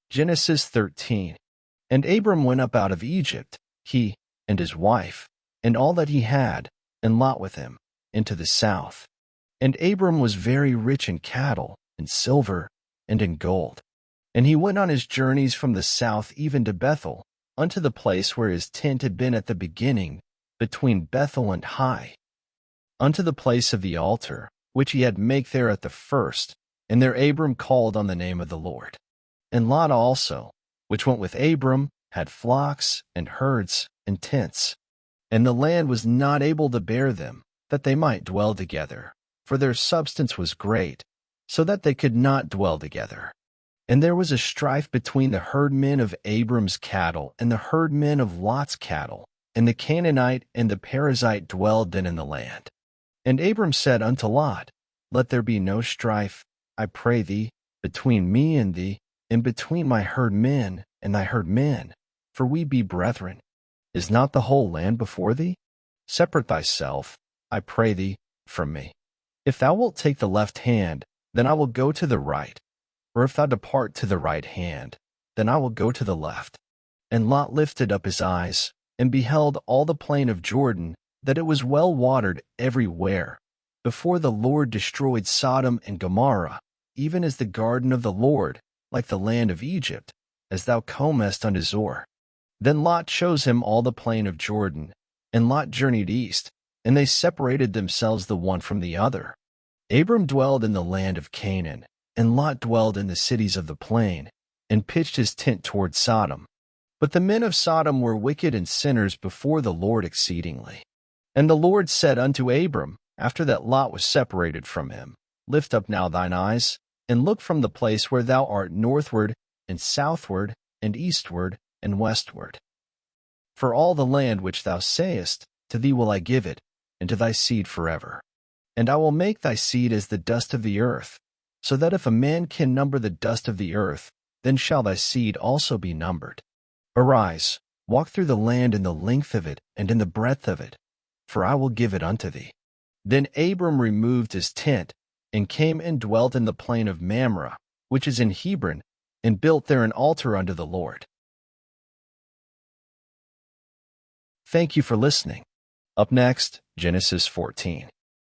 Genesis 13. And Abram went up out of Egypt, he and his wife, and all that he had, and Lot with him, into the south. And Abram was very rich in cattle, and silver, and in gold. And he went on his journeys from the south even to Bethel, unto the place where his tent had been at the beginning, between Bethel and Hai, unto the place of the altar, which he had make there at the first. And there Abram called on the name of the Lord. And Lot also, which went with Abram, had flocks, and herds, and tents. And the land was not able to bear them, that they might dwell together, for their substance was great, so that they could not dwell together. And there was a strife between the herdmen of Abram's cattle and the herdmen of Lot's cattle, and the Canaanite and the Perizzite dwelled then in the land. And Abram said unto Lot, Let there be no strife, I pray thee, between me and thee, and between my herdmen and thy herdmen, for we be brethren. Is not the whole land before thee? Separate thyself, I pray thee, from me. If thou wilt take the left hand, then I will go to the right, or if thou depart to the right hand, then I will go to the left. And Lot lifted up his eyes, and beheld all the plain of Jordan, that it was well watered everywhere, before the Lord destroyed Sodom and Gomorrah, even as the garden of the Lord, like the land of Egypt, as thou comest unto Zoar. Then Lot chose him all the plain of Jordan, and Lot journeyed east, and they separated themselves the one from the other. Abram dwelled in the land of Canaan, and Lot dwelled in the cities of the plain, and pitched his tent toward Sodom. But the men of Sodom were wicked and sinners before the Lord exceedingly. And the Lord said unto Abram, after that Lot was separated from him, Lift up now thine eyes, and look from the place where thou art northward, and southward, and eastward, and westward. For all the land which thou sayest, to thee will I give it, and to thy seed forever. And I will make thy seed as the dust of the earth, so that if a man can number the dust of the earth, then shall thy seed also be numbered. Arise, walk through the land in the length of it and in the breadth of it, for I will give it unto thee. Then Abram removed his tent, and came and dwelt in the plain of Mamre, which is in Hebron, and built there an altar unto the Lord. Thank you for listening. Up next, Genesis 14.